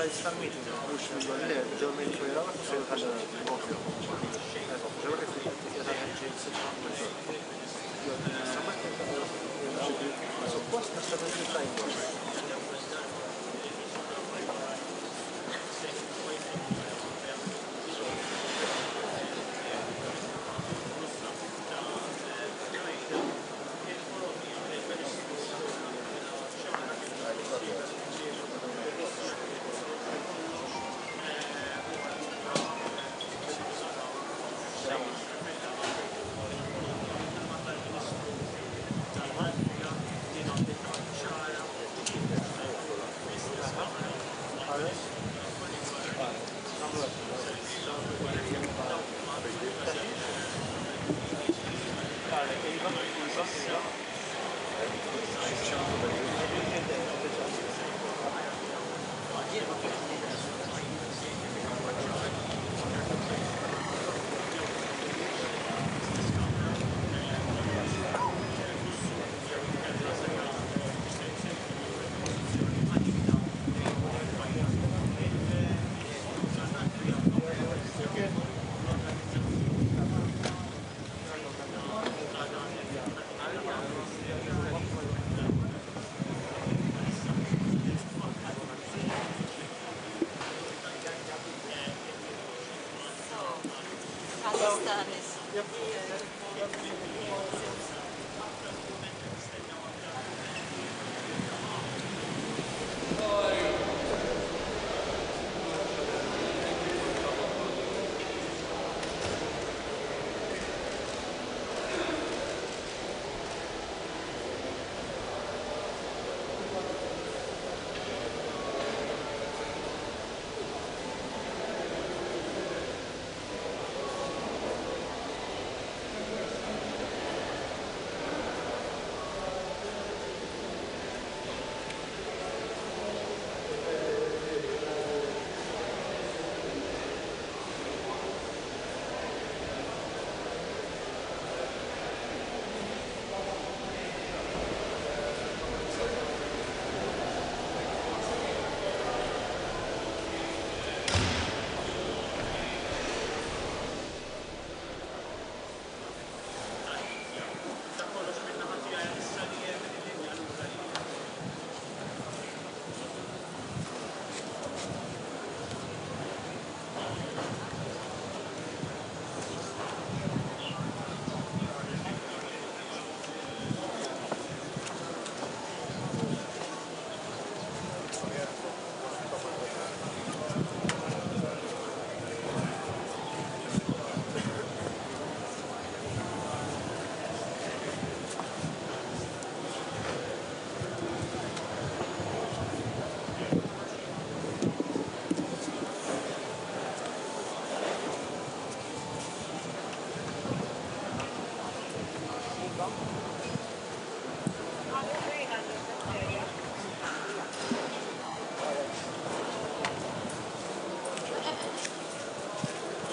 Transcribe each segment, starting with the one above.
Pakistan meeting għux mill-għalli ġew minn xojra għat xejn ħalla ovvju. Ġew rifletti jgħata ħarġin s-sitfa. Suppost nasab il-tajba.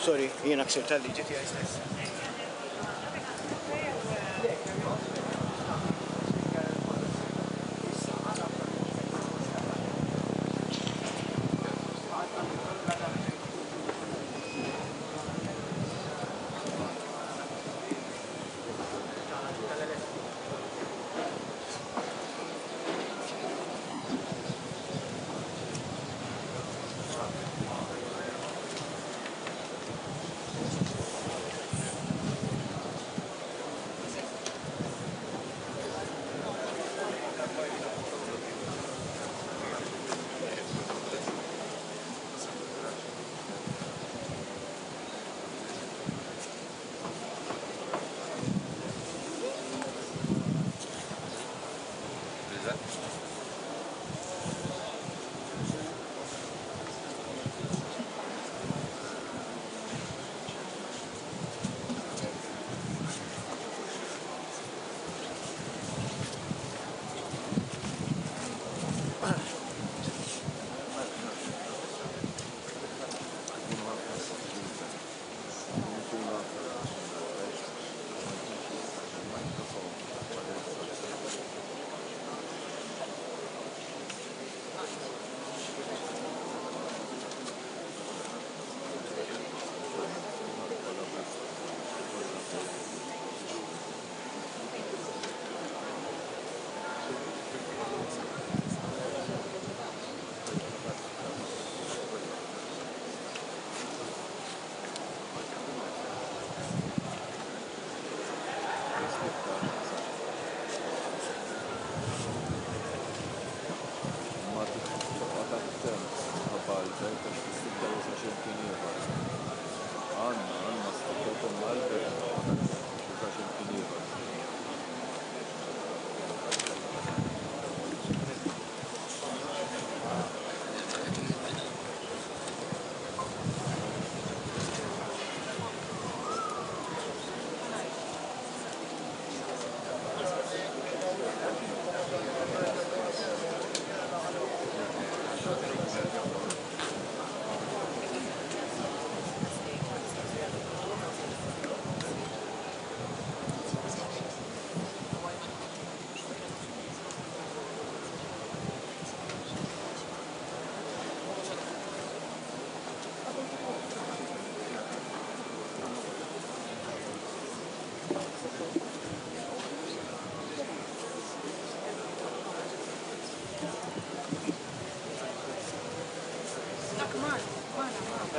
Sorry, jiena ksir tal-liġi tiegħi stess.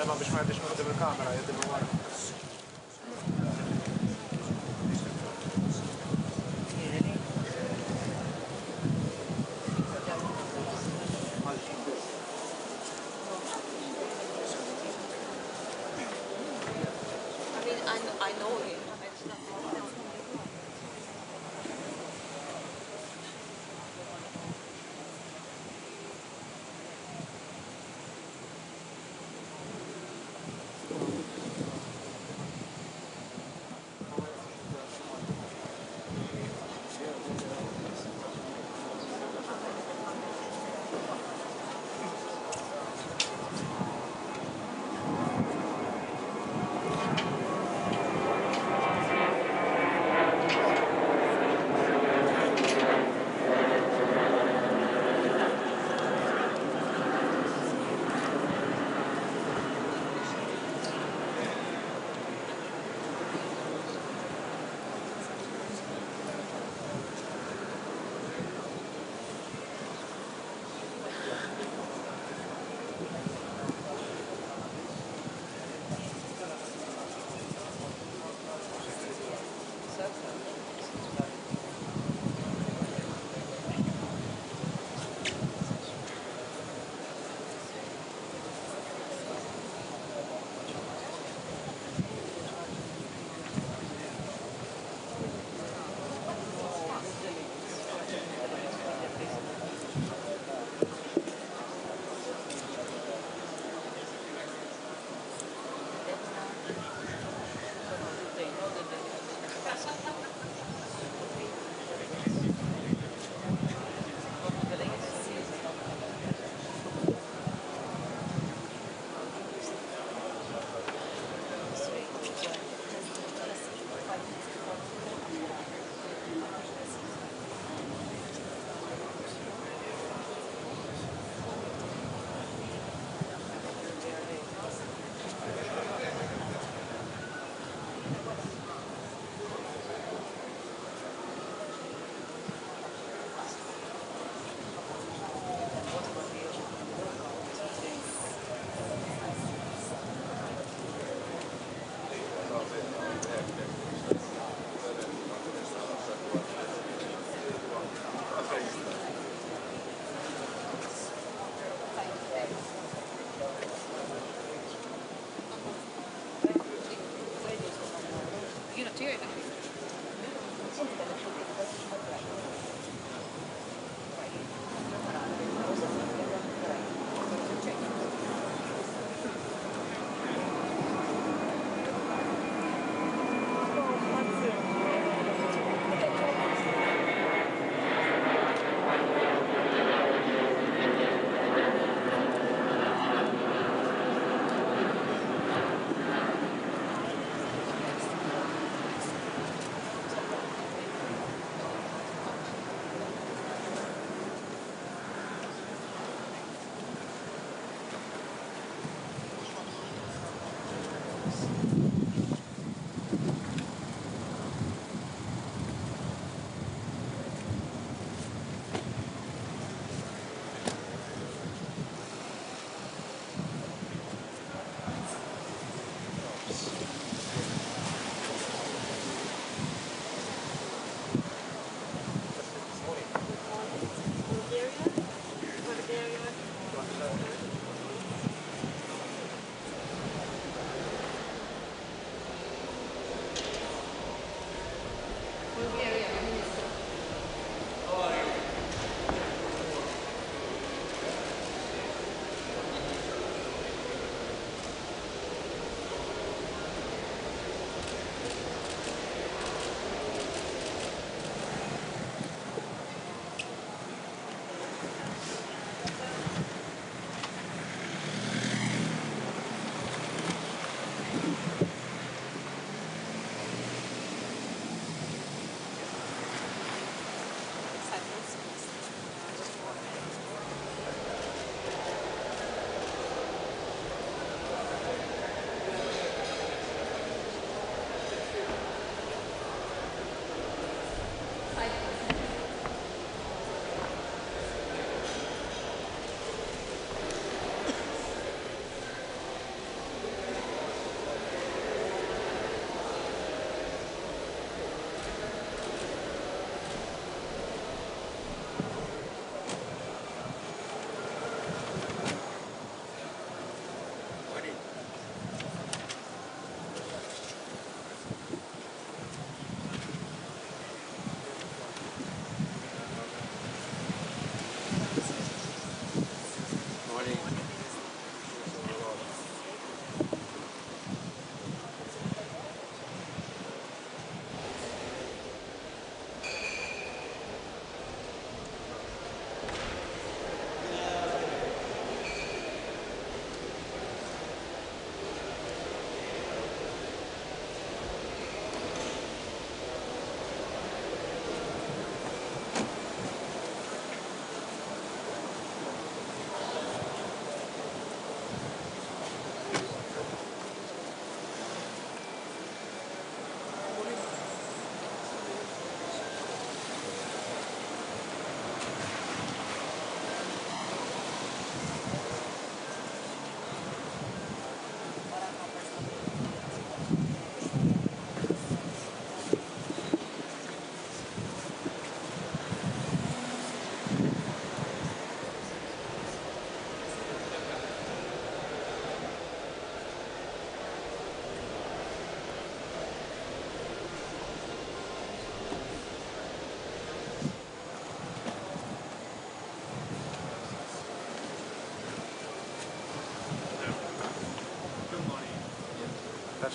Ma biex ma jgħaddix ma qudiem il-kamera jgħidilhom wara. I know him.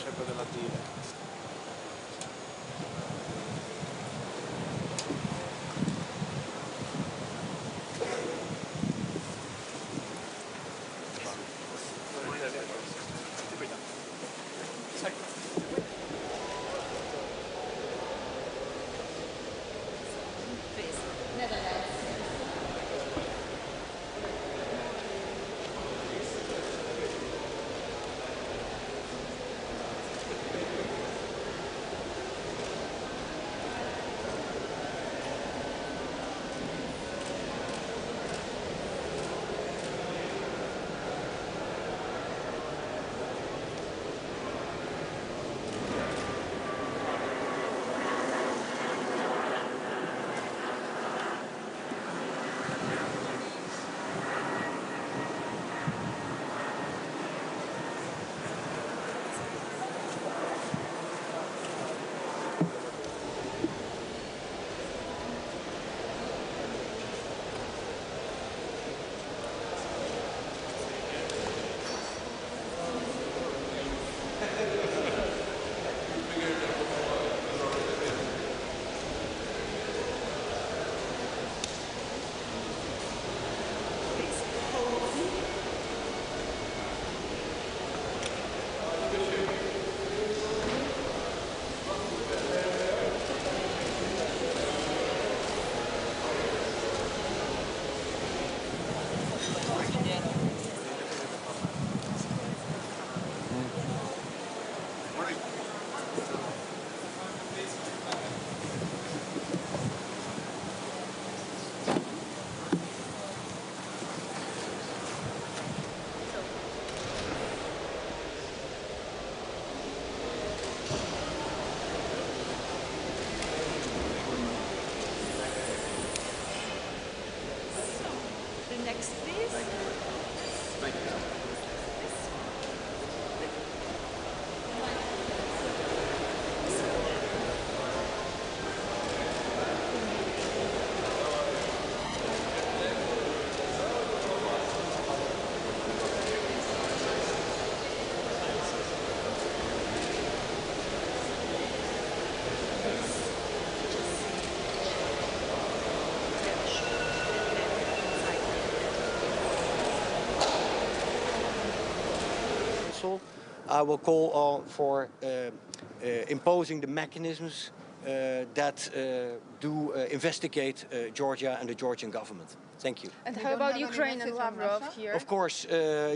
sempre della DD. Next, please. Thank you. I will call on for imposing the mechanisms that do investigate Georgia and the Georgian government. Thank you. And how about Ukraine and Lavrov here? Of course,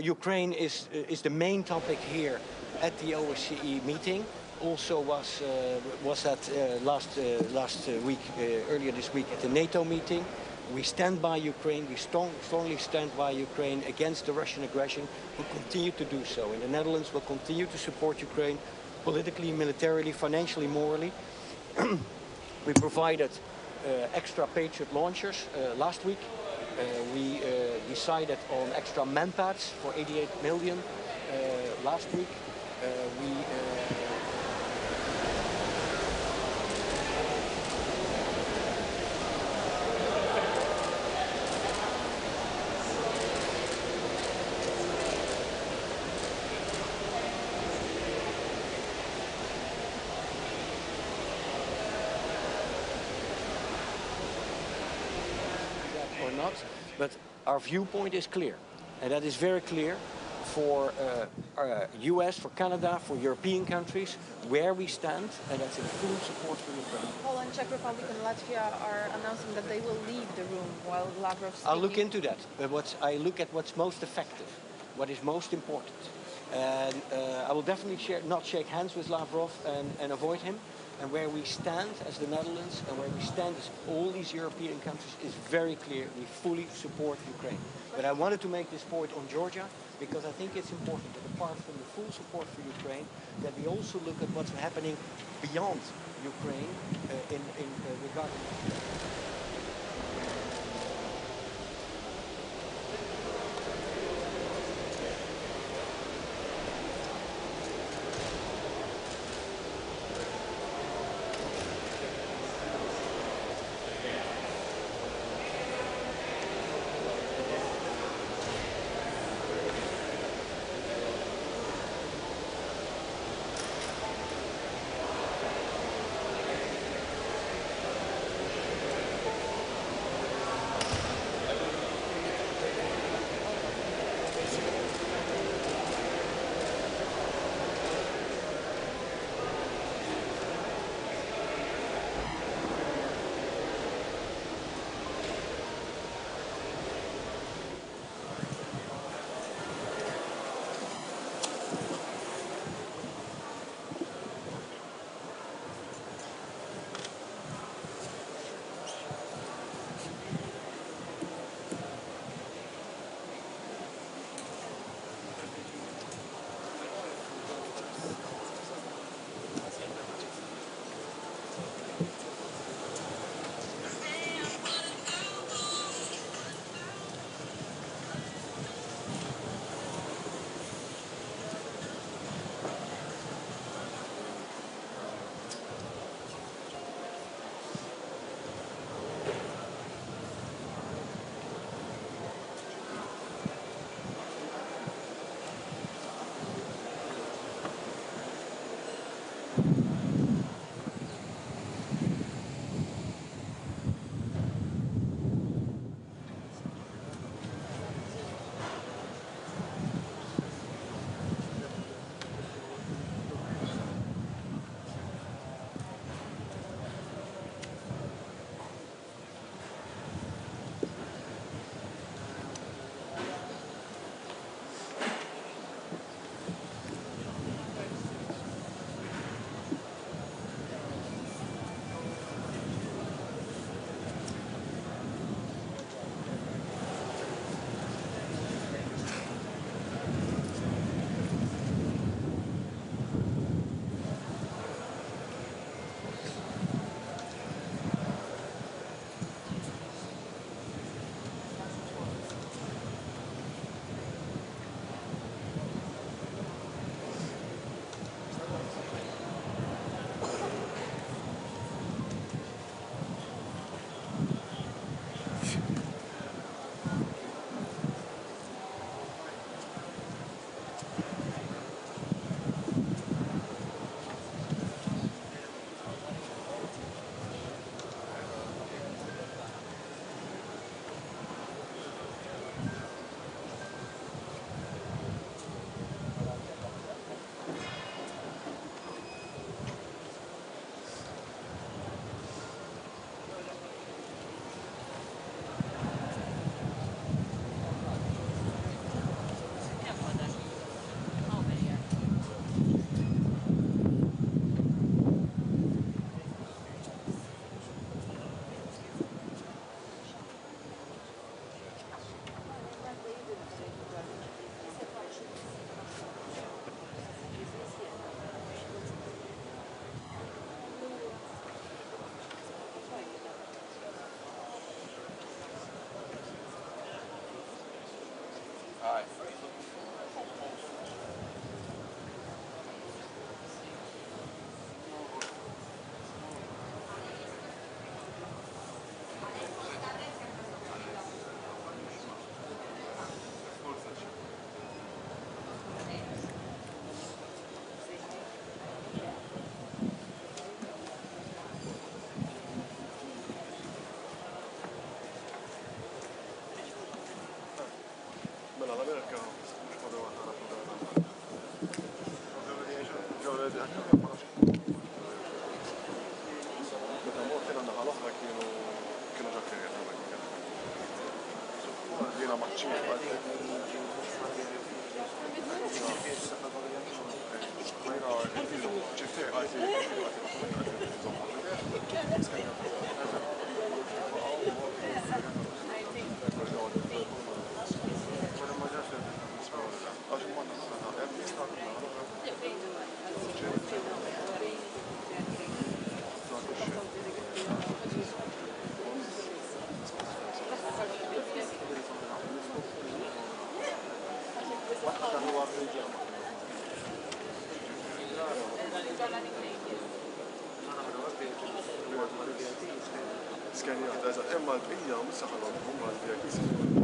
Ukraine is the main topic here at the OSCE meeting. Also was that last week, earlier this week at the NATO meeting. We stand by Ukraine. We strongly stand by Ukraine against the Russian aggression. We'll continue to do so. In the Netherlands, we'll continue to support Ukraine politically, militarily, financially, morally. We provided extra Patriot launchers last week. We decided on extra manpads for 88 million last week. Or not, but our viewpoint is clear, and that is very clear for US, for Canada, for European countries, where we stand, and that's in full support for Ukraine. Poland, Czech Republic and Latvia are announcing that they will leave the room while Lavrov speaking. I'll look into that, but I look at what's most effective, what is most important. And I will definitely not shake hands with Lavrov and avoid him. And where we stand as the Netherlands and where we stand as all these European countries is very clear. We fully support Ukraine. But I wanted to make this point on Georgia because I think it's important that apart from the full support for Ukraine, that we also look at what's happening beyond Ukraine in regarding. Mela l-Amerika mhux modew għandna meta mort jiena naħa l-oħra kienu ġakkerja jiena maċċija Skenja, imma l-bqija mhux saħħalhom huma l-VIPs.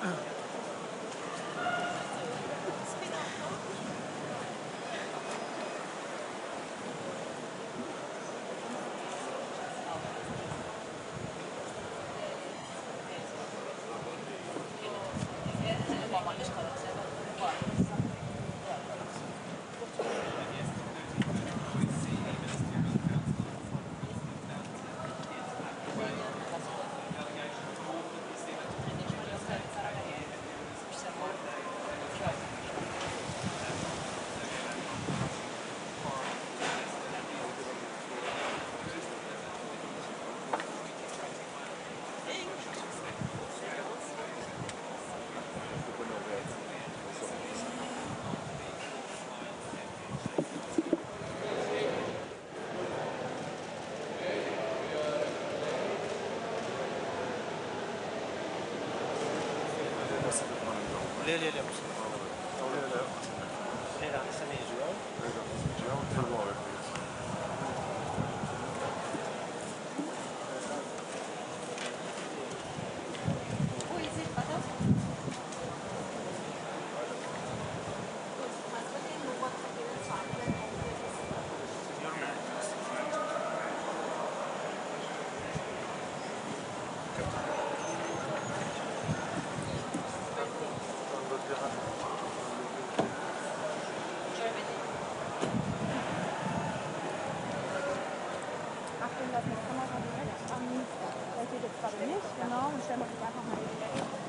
Who is it, Paphos? Achtung, das mit Kamera direkt an. Der geht jetzt gerade nicht, genau. Und stellen wir uns einfach mal direkt.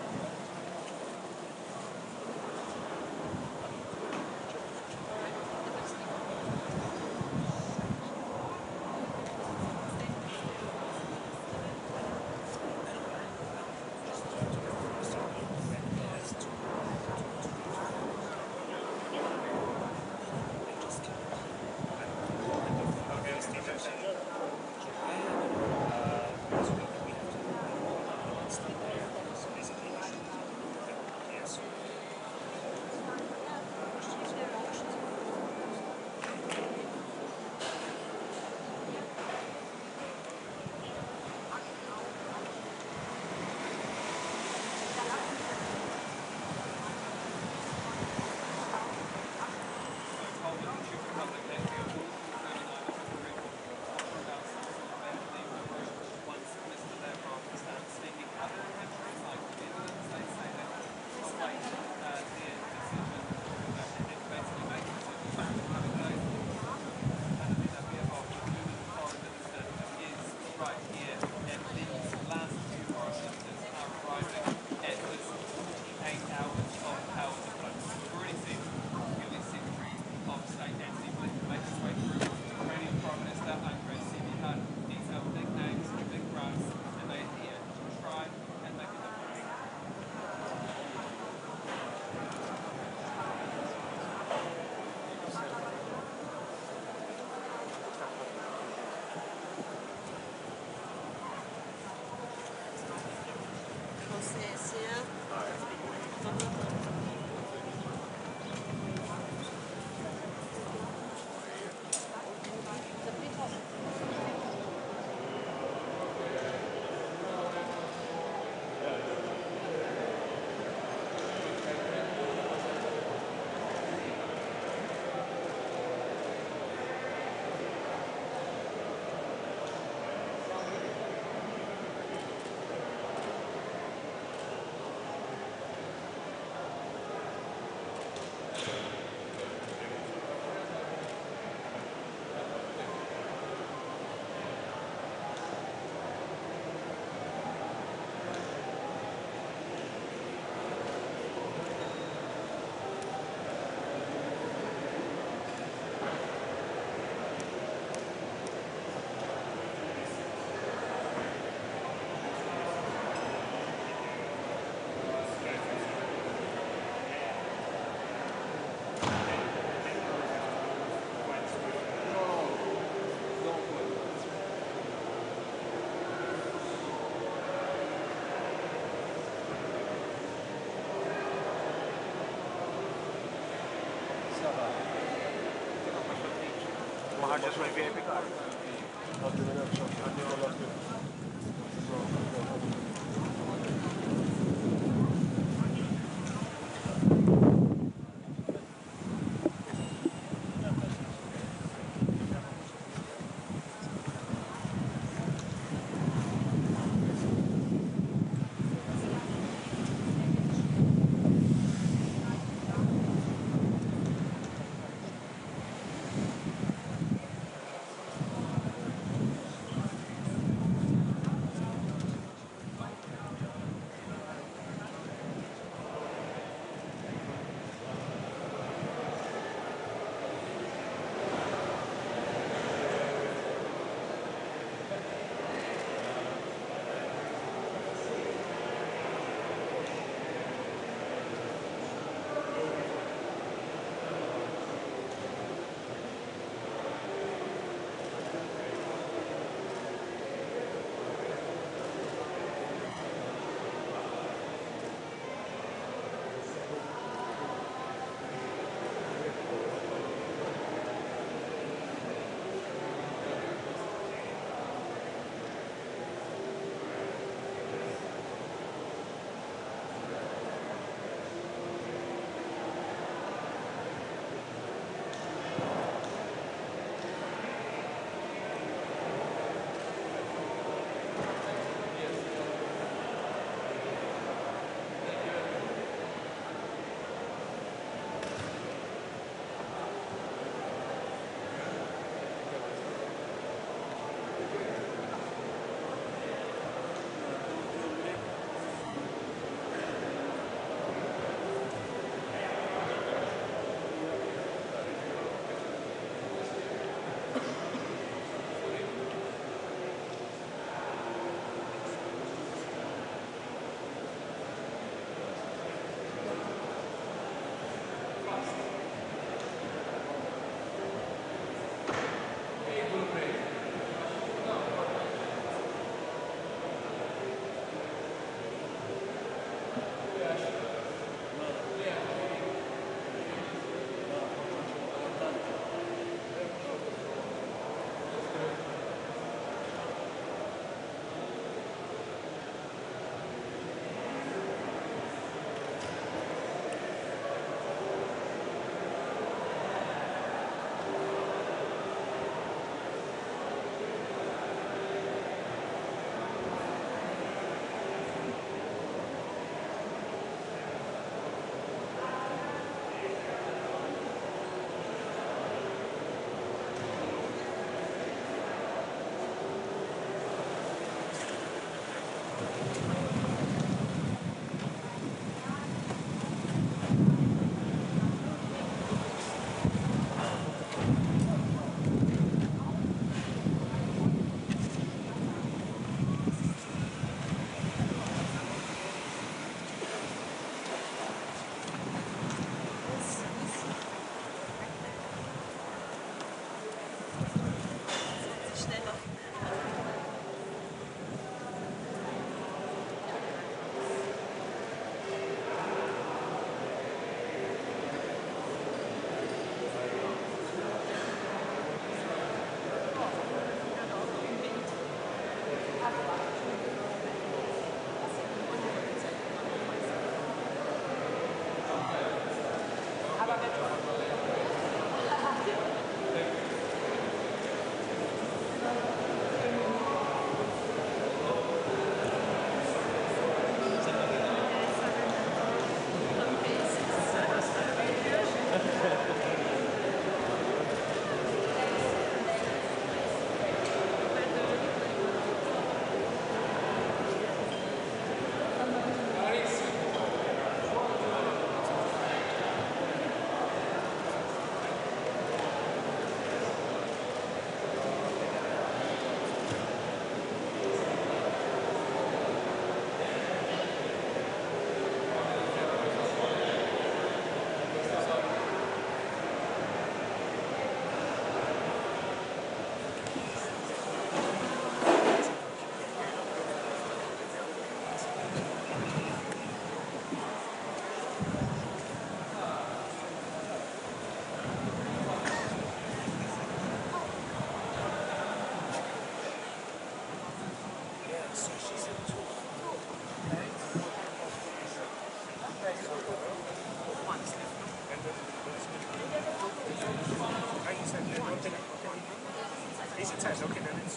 Just my VIP card.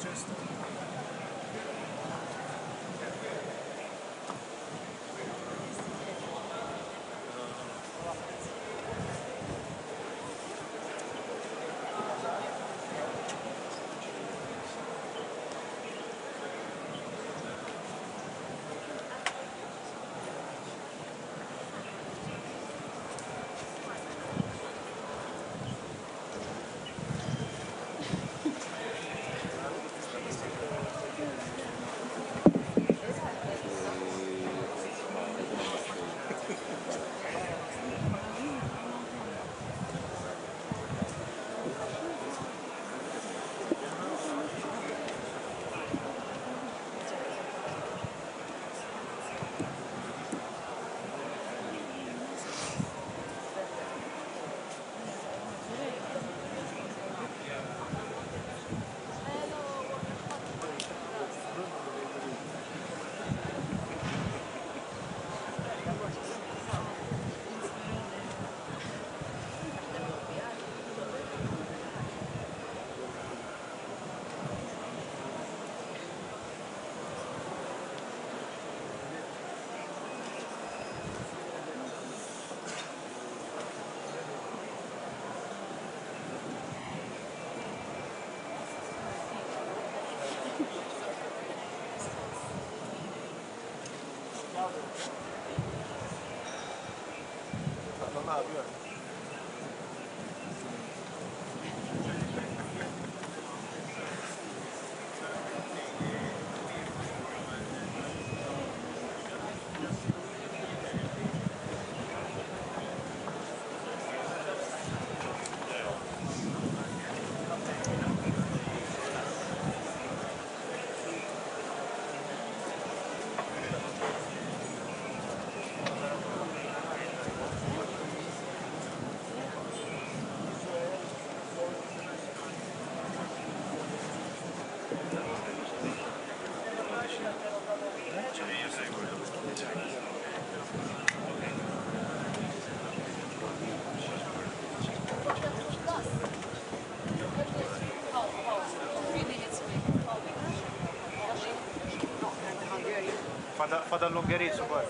just ne yapıyor? Fa dall'ungherizzo poi.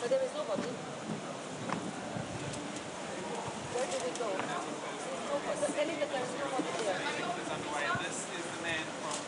But there is nobody. Where do we go? Tell him that there is nobody there. This is the man from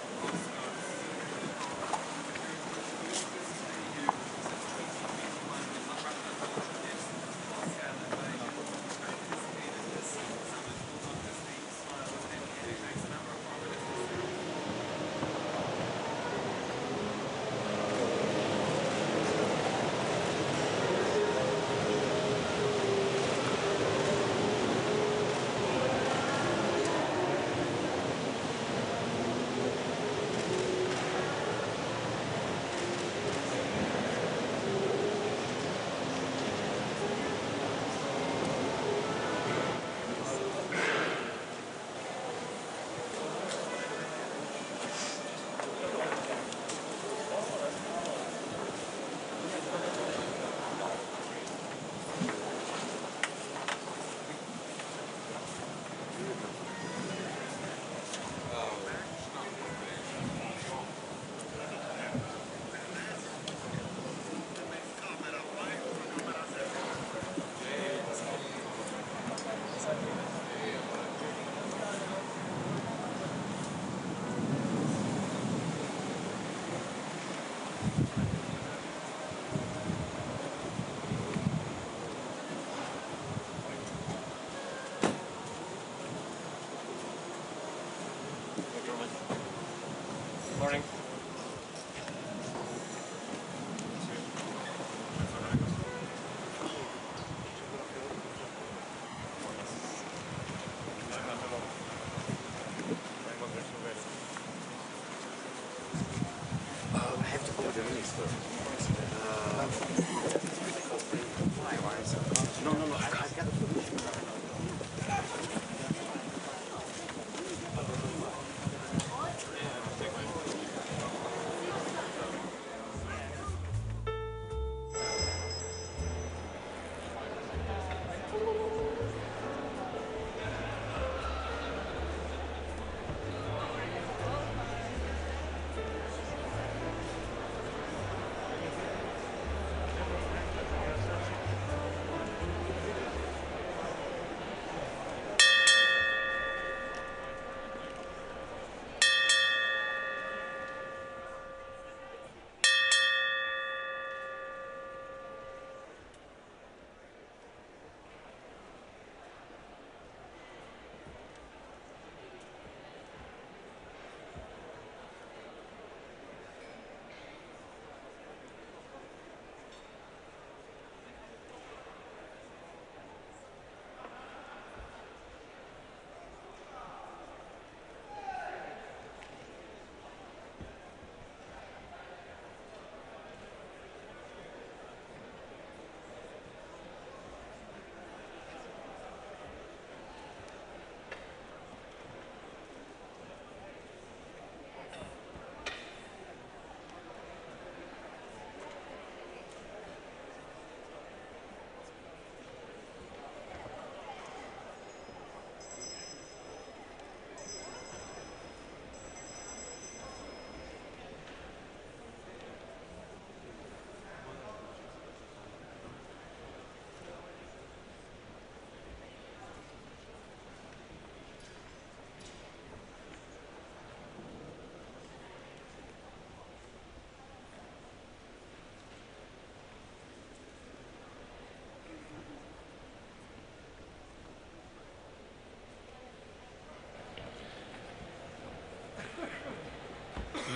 Morning.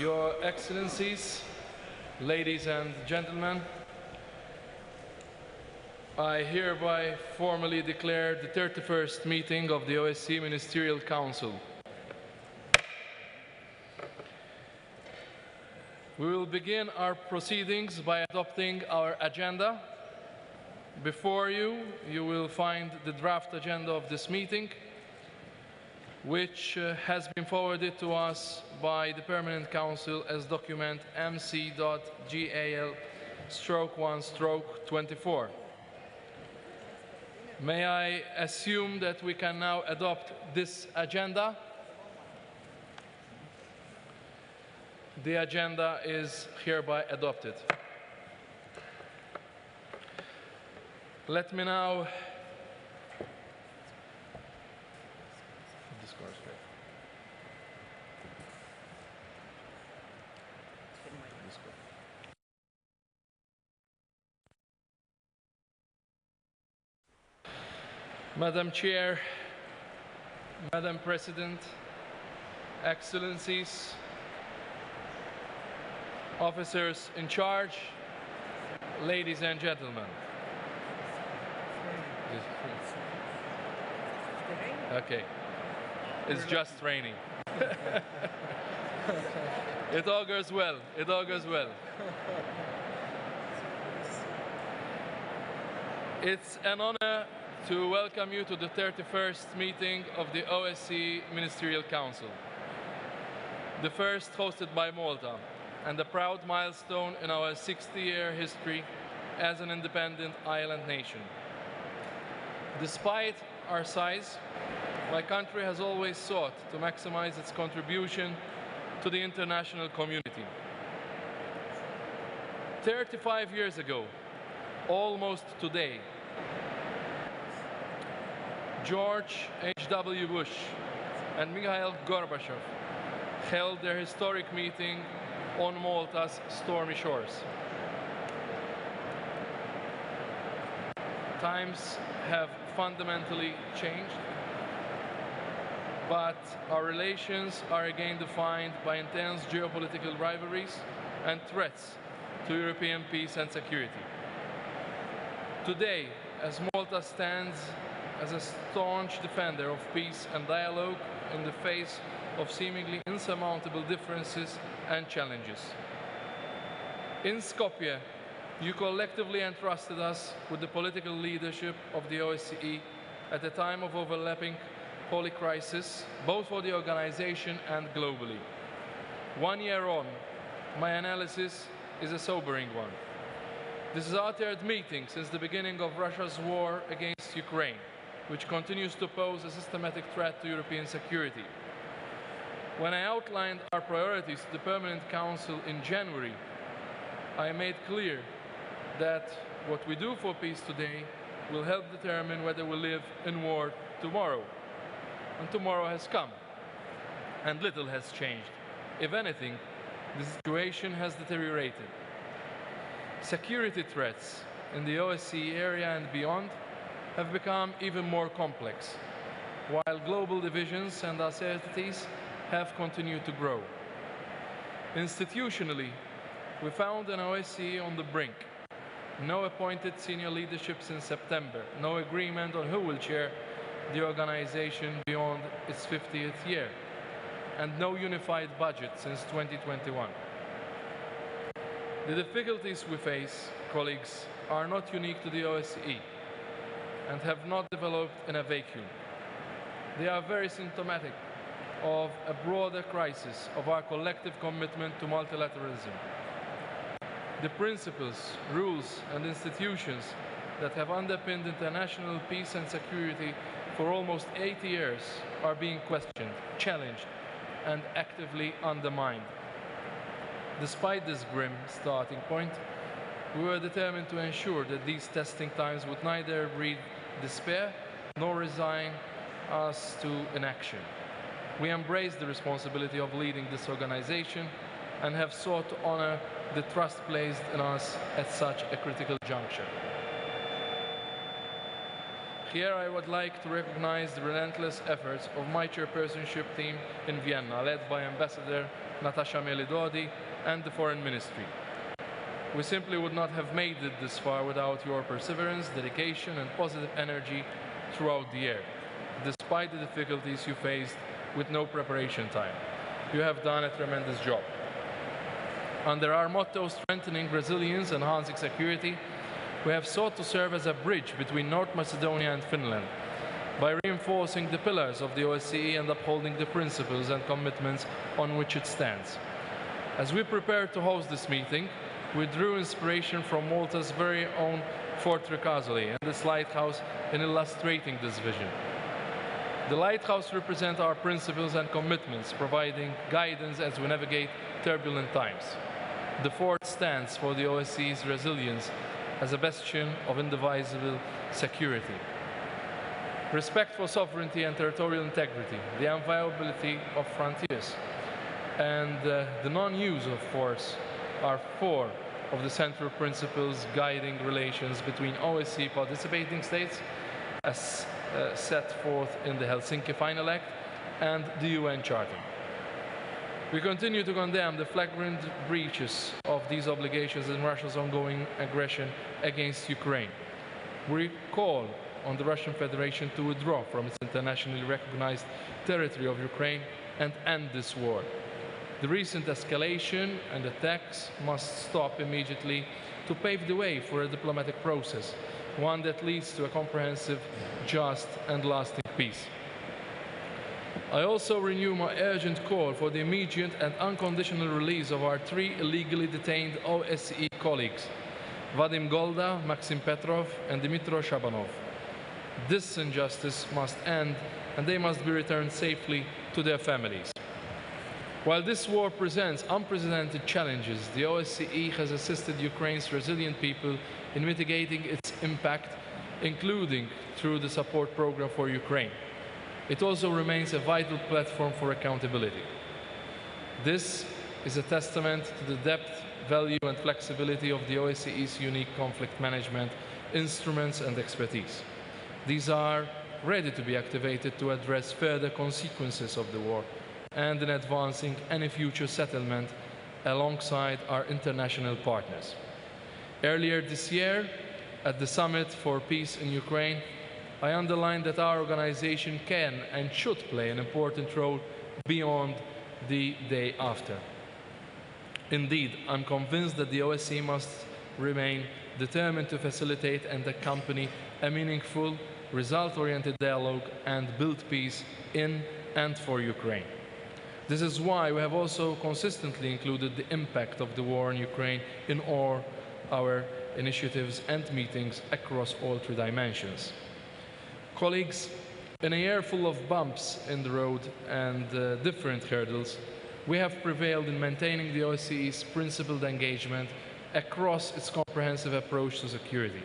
Your Excellencies, ladies and gentlemen, I hereby formally declare the 31st meeting of the OSCE Ministerial Council. We will begin our proceedings by adopting our agenda. Before you, you will find the draft agenda of this meeting, which has been forwarded to us by the Permanent Council as document MC.GAL/1/24. May I assume that we can now adopt this agenda? The agenda is hereby adopted. Let me now Madam Chair, Madam President, Excellencies, officers in charge, ladies and gentlemen. Okay, it's just raining. It all goes well, it all goes well. It's an honor to welcome you to the 31st meeting of the OSCE Ministerial Council, the first hosted by Malta, and a proud milestone in our 60-year history as an independent island nation. Despite our size, my country has always sought to maximize its contribution to the international community. 35 years ago, almost today, George H.W. Bush and Mikhail Gorbachev held their historic meeting on Malta's stormy shores. Times have fundamentally changed, but our relations are again defined by intense geopolitical rivalries and threats to European peace and security. Today, as Malta stands as a staunch defender of peace and dialogue in the face of seemingly insurmountable differences and challenges. In Skopje, you collectively entrusted us with the political leadership of the OSCE at a time of overlapping holy crisis, both for the organization and globally. 1 year on, my analysis is a sobering one. This is our third meeting since the beginning of Russia's war against Ukraine, which continues to pose a systematic threat to European security. When I outlined our priorities to the Permanent Council in January, I made clear that what we do for peace today will help determine whether we live in war tomorrow. And tomorrow has come, and little has changed. If anything, the situation has deteriorated. Security threats in the OSCE area and beyond have become even more complex, while global divisions and uncertainties have continued to grow. Institutionally, we found an OSCE on the brink. No appointed senior leadership since September, no agreement on who will chair the organization beyond its 50th year, and no unified budget since 2021. The difficulties we face, colleagues, are not unique to the OSCE and have not developed in a vacuum. They are very symptomatic of a broader crisis of our collective commitment to multilateralism. The principles, rules, and institutions that have underpinned international peace and security for almost 80 years are being questioned, challenged, and actively undermined. Despite this grim starting point, we were determined to ensure that these testing times would neither breed despair nor resign us to inaction. We embrace the responsibility of leading this organization and have sought to honor the trust placed in us at such a critical juncture. Here I would like to recognize the relentless efforts of my chairpersonship team in Vienna, led by Ambassador Natasha Melidodi and the Foreign Ministry. We simply would not have made it this far without your perseverance, dedication and positive energy throughout the year, despite the difficulties you faced with no preparation time. You have done a tremendous job. Under our motto, strengthening resilience, enhancing security, we have sought to serve as a bridge between North Macedonia and Finland by reinforcing the pillars of the OSCE and upholding the principles and commitments on which it stands. As we prepared to host this meeting, we drew inspiration from Malta's very own Fort Ricasoli and this lighthouse in illustrating this vision. The lighthouse represents our principles and commitments, providing guidance as we navigate turbulent times. The fort stands for the OSCE's resilience as a bastion of indivisible security. Respect for sovereignty and territorial integrity, the inviolability of frontiers, and the non-use of force are four of the central principles guiding relations between OSCE participating states as set forth in the Helsinki Final Act and the UN Charter. We continue to condemn the flagrant breaches of these obligations in Russia's ongoing aggression against Ukraine. We call on the Russian Federation to withdraw from its internationally recognized territory of Ukraine and end this war. The recent escalation and attacks must stop immediately to pave the way for a diplomatic process, one that leads to a comprehensive, just and lasting peace. I also renew my urgent call for the immediate and unconditional release of our 3 illegally detained OSCE colleagues, Vadim Golda, Maxim Petrov, and Dmitro Shabanov. This injustice must end, and they must be returned safely to their families. While this war presents unprecedented challenges, the OSCE has assisted Ukraine's resilient people in mitigating its impact, including through the support program for Ukraine. It also remains a vital platform for accountability. This is a testament to the depth, value and flexibility of the OSCE's unique conflict management instruments and expertise. These are ready to be activated to address further consequences of the war and in advancing any future settlement alongside our international partners. Earlier this year, at the Summit for Peace in Ukraine, I underlined that our organization can and should play an important role beyond the day after. Indeed, I'm convinced that the OSCE must remain determined to facilitate and accompany a meaningful, result-oriented dialogue and build peace in and for Ukraine. This is why we have also consistently included the impact of the war in Ukraine in all our initiatives and meetings across all 3 dimensions. Colleagues, in a year full of bumps in the road and different hurdles, we have prevailed in maintaining the OSCE's principled engagement across its comprehensive approach to security.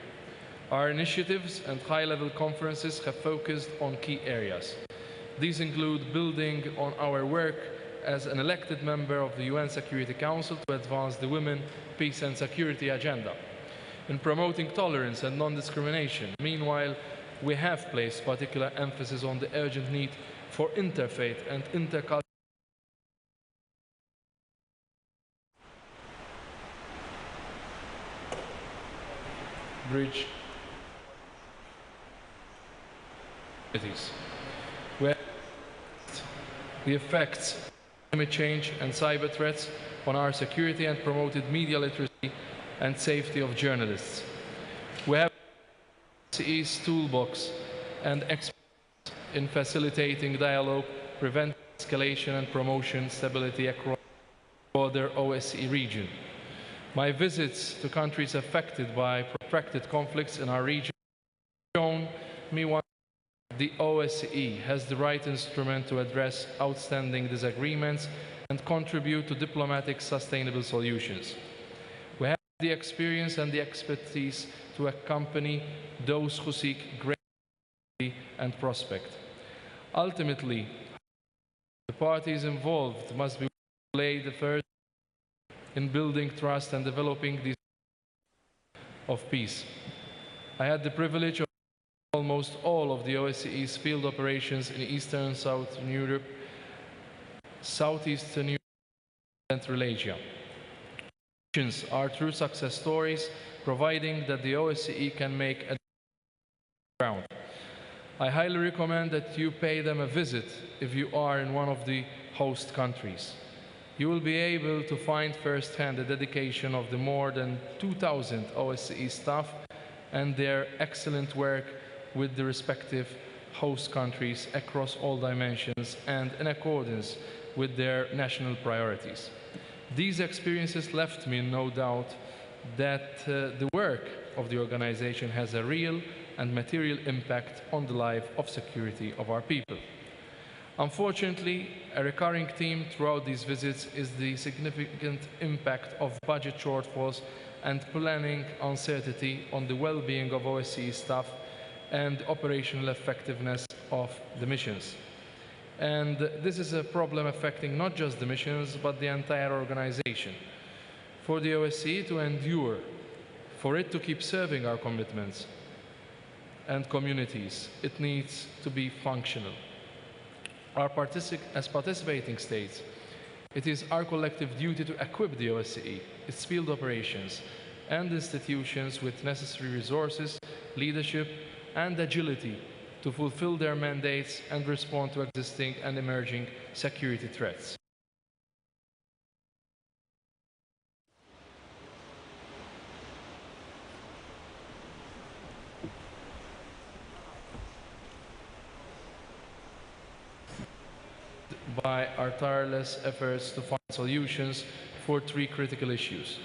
Our initiatives and high-level conferences have focused on key areas. These include building on our work as an elected member of the UN Security Council to advance the women, peace and security agenda, in promoting tolerance and non-discrimination. Meanwhile, we have placed particular emphasis on the urgent need for interfaith and intercultural bridge where the effects of climate change and cyber threats on our security and promoted media literacy and safety of journalists. We have OSCE's toolbox and expertise in facilitating dialogue, preventing escalation and promoting stability across the broader OSCE region. My visits to countries affected by protracted conflicts in our region have shown me once the OSCE has the right instrument to address outstanding disagreements and contribute to diplomatic sustainable solutions. We have the experience and the expertise to accompany those who seek great stability and prospect. Ultimately, the parties involved must be willing to lay the first in building trust and developing these of peace. I had the privilege of almost all of the OSCE's field operations in Eastern and Southern Europe, Southeastern Europe, and Central Asia. Missions are true success stories, providing that the OSCE can make a ground. I highly recommend that you pay them a visit if you are in one of the host countries. You will be able to find firsthand the dedication of the more than 2,000 OSCE staff and their excellent work with the respective host countries across all dimensions and in accordance with their national priorities. These experiences left me in no doubt that the work of the organization has a real and material impact on the life of security of our people. Unfortunately, a recurring theme throughout these visits is the significant impact of budget shortfalls and planning uncertainty on the well-being of OSCE staff and operational effectiveness of the missions. And this is a problem affecting not just the missions, but the entire organization. For the OSCE to endure, for it to keep serving our commitments and communities, it needs to be functional. As participating states, it is our collective duty to equip the OSCE, its field operations, and institutions with necessary resources, leadership, and agility to fulfill their mandates and respond to existing and emerging security threats. By our tireless efforts to find solutions for three critical issues: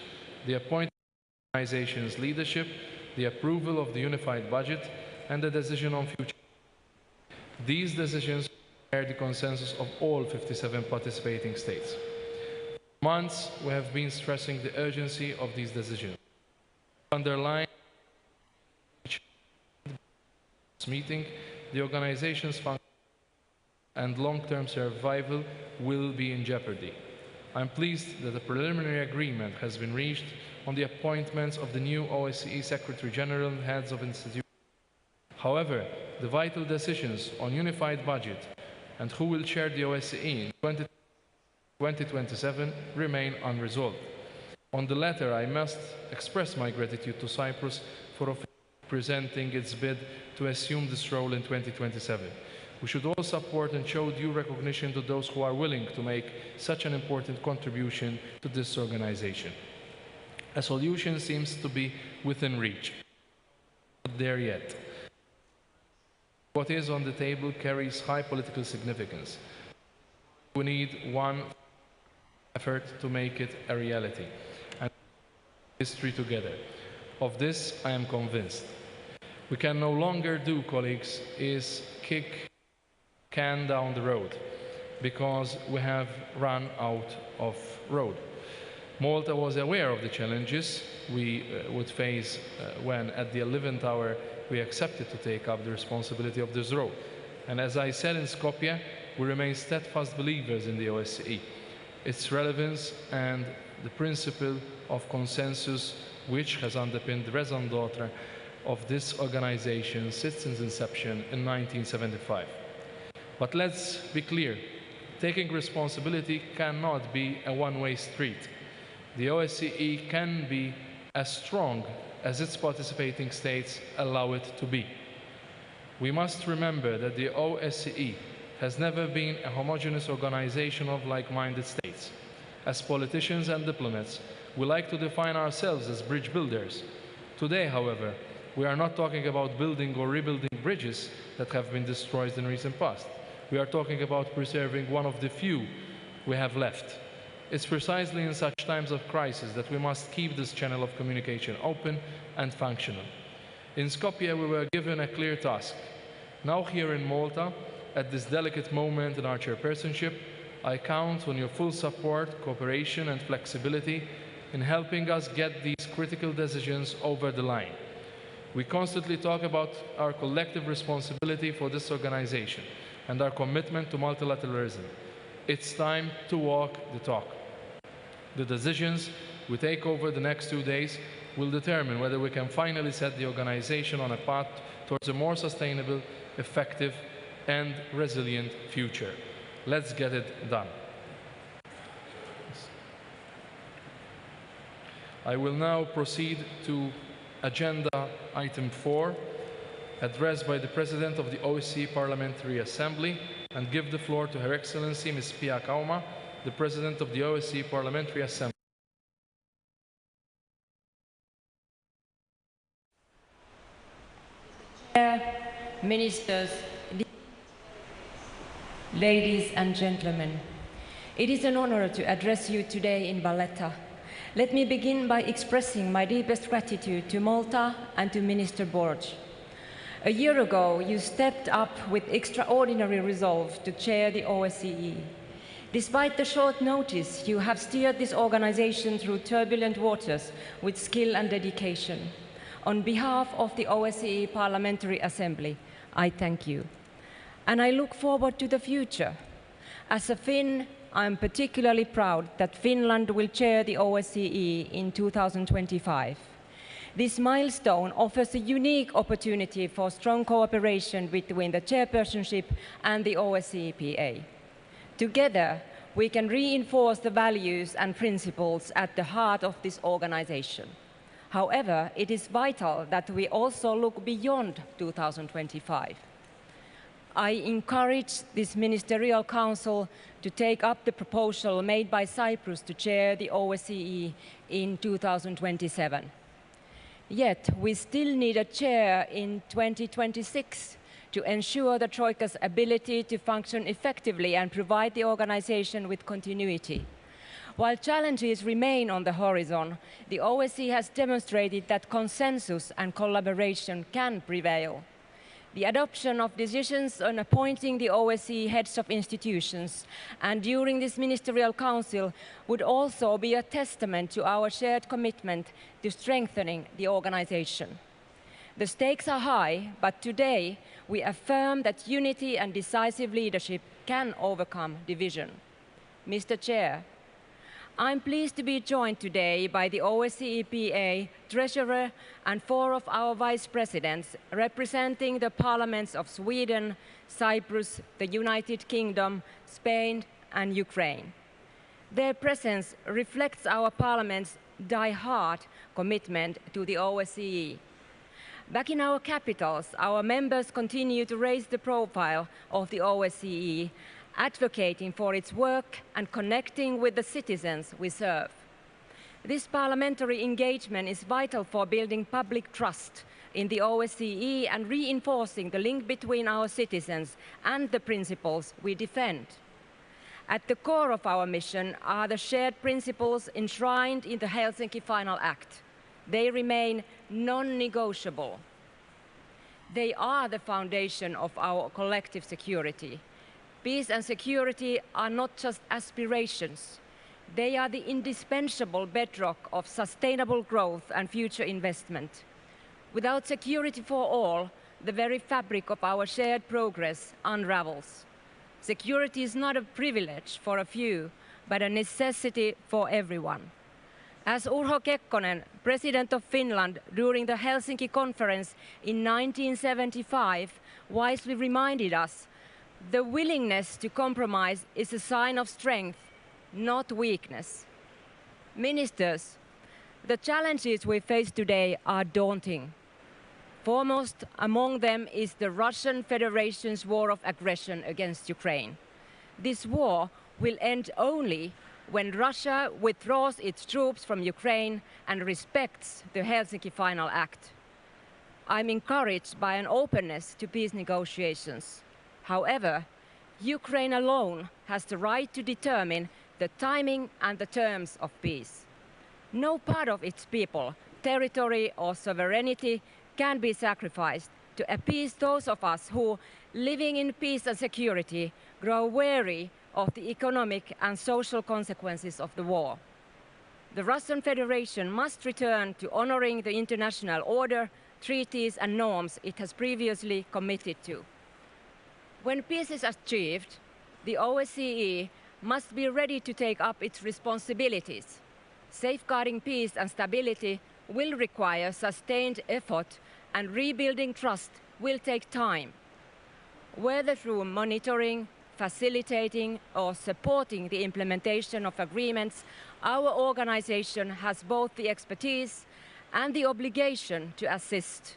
the appointment of the organization's leadership, the approval of the unified budget, and the decision on future. These decisions share the consensus of all 57 participating states. For months, we have been stressing the urgency of these decisions. Underline this meeting, the organization's function and long-term survival will be in jeopardy. I'm pleased that a preliminary agreement has been reached on the appointments of the new OSCE Secretary General and heads of institutions. However, the vital decisions on unified budget and who will chair the OSCE in 2027 remain unresolved. On the latter, I must express my gratitude to Cyprus for presenting its bid to assume this role in 2027. We should all support and show due recognition to those who are willing to make such an important contribution to this organization. A solution seems to be within reach. Not there yet. What is on the table carries high political significance. We need one effort to make it a reality and history together. Of this, I am convinced. We can no longer do, colleagues, is kick can down the road because we have run out of road. Malta was aware of the challenges we would face when at the 11th hour we accepted to take up the responsibility of this role. And as I said in Skopje, we remain steadfast believers in the OSCE, its relevance and the principle of consensus which has underpinned the raison d'etre of this organization since its inception in 1975. But let's be clear, taking responsibility cannot be a one-way street. The OSCE can be as strong as its participating states allow it to be. We must remember that the OSCE has never been a homogeneous organization of like-minded states. As politicians and diplomats, we like to define ourselves as bridge builders. Today, however, we are not talking about building or rebuilding bridges that have been destroyed in recent past. We are talking about preserving one of the few we have left. It's precisely in such times of crisis that we must keep this channel of communication open and functional. In Skopje, we were given a clear task. Now here in Malta, at this delicate moment in our chairpersonship, I count on your full support, cooperation and flexibility in helping us get these critical decisions over the line. We constantly talk about our collective responsibility for this organization and our commitment to multilateralism. It's time to walk the talk. The decisions we take over the next 2 days will determine whether we can finally set the organization on a path towards a more sustainable, effective, and resilient future. Let's get it done. I will now proceed to agenda item 4, addressed by the President of the OSCE Parliamentary Assembly, and give the floor to Her Excellency Ms. Pia Kauma, the President of the OSCE Parliamentary Assembly. Ministers, ladies and gentlemen, it is an honor to address you today in Valletta. Let me begin by expressing my deepest gratitude to Malta and to Minister Borg. A year ago, you stepped up with extraordinary resolve to chair the OSCE. Despite the short notice, you have steered this organization through turbulent waters with skill and dedication. On behalf of the OSCE Parliamentary Assembly, I thank you. And I look forward to the future. As a Finn, I am particularly proud that Finland will chair the OSCE in 2025. This milestone offers a unique opportunity for strong cooperation between the chairpersonship and the OSCE PA. Together, we can reinforce the values and principles at the heart of this organization. However, it is vital that we also look beyond 2025. I encourage this Ministerial Council to take up the proposal made by Cyprus to chair the OSCE in 2027. Yet, we still need a chair in 2026 to ensure the Troika's ability to function effectively and provide the organization with continuity. While challenges remain on the horizon, the OSCE has demonstrated that consensus and collaboration can prevail. The adoption of decisions on appointing the OSCE heads of institutions and during this Ministerial Council would also be a testament to our shared commitment to strengthening the organization. The stakes are high, but today we affirm that unity and decisive leadership can overcome division. Mr. Chair, I'm pleased to be joined today by the OSCE PA, Treasurer, and 4 of our Vice Presidents representing the parliaments of Sweden, Cyprus, the United Kingdom, Spain, and Ukraine. Their presence reflects our parliament's die-hard commitment to the OSCE. Back in our capitals, our members continue to raise the profile of the OSCE, advocating for its work and connecting with the citizens we serve. This parliamentary engagement is vital for building public trust in the OSCE and reinforcing the link between our citizens and the principles we defend. At the core of our mission are the shared principles enshrined in the Helsinki Final Act. They remain non-negotiable. They are the foundation of our collective security. Peace and security are not just aspirations. They are the indispensable bedrock of sustainable growth and future investment. Without security for all, the very fabric of our shared progress unravels. Security is not a privilege for a few, but a necessity for everyone. As Urho Kekkonen, President of Finland during the Helsinki Conference in 1975, wisely reminded us, the willingness to compromise is a sign of strength, not weakness. Ministers, the challenges we face today are daunting. Foremost among them is the Russian Federation's war of aggression against Ukraine. This war will end only when Russia withdraws its troops from Ukraine and respects the Helsinki Final Act. I'm encouraged by an openness to peace negotiations. However, Ukraine alone has the right to determine the timing and the terms of peace. No part of its people, territory, or sovereignty can be sacrificed to appease those of us who, living in peace and security, grow weary of the economic and social consequences of the war. The Russian Federation must return to honoring the international order, treaties, and norms it has previously committed to. When peace is achieved, the OSCE must be ready to take up its responsibilities. Safeguarding peace and stability will require sustained effort, and rebuilding trust will take time. Whether through monitoring, facilitating, or supporting the implementation of agreements, our organization has both the expertise and the obligation to assist.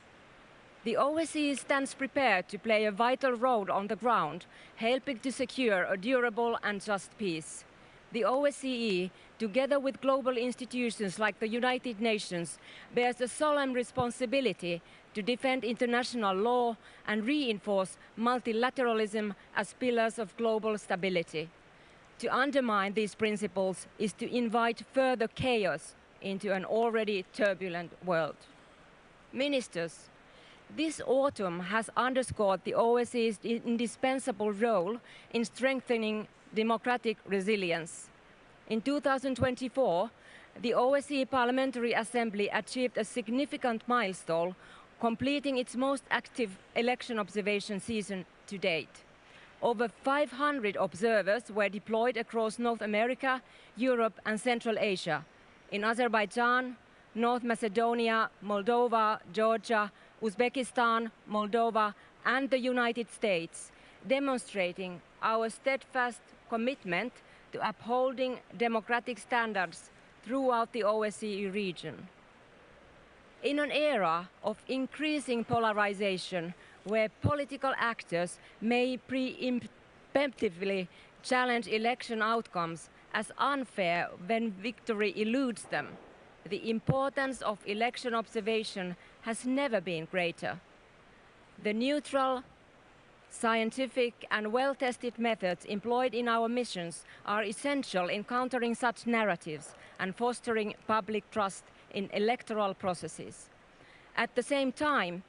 The OSCE stands prepared to play a vital role on the ground, helping to secure a durable and just peace. The OSCE, together with global institutions like the United Nations, bears a solemn responsibility to defend international law and reinforce multilateralism as pillars of global stability. To undermine these principles is to invite further chaos into an already turbulent world. Ministers, this autumn has underscored the OSCE's indispensable role in strengthening democratic resilience. In 2024, the OSCE Parliamentary Assembly achieved a significant milestone, completing its most active election observation season to date. Over 500 observers were deployed across North America, Europe, and Central Asia, in Azerbaijan, North Macedonia, Moldova, Georgia, Uzbekistan, Moldova, and the United States, demonstrating our steadfast commitment to upholding democratic standards throughout the OSCE region. In an era of increasing polarization, where political actors may preemptively challenge election outcomes as unfair when victory eludes them, the importance of election observation has never been greater. The neutral, scientific, and well-tested methods employed in our missions are essential in countering such narratives and fostering public trust in electoral processes. At the same time,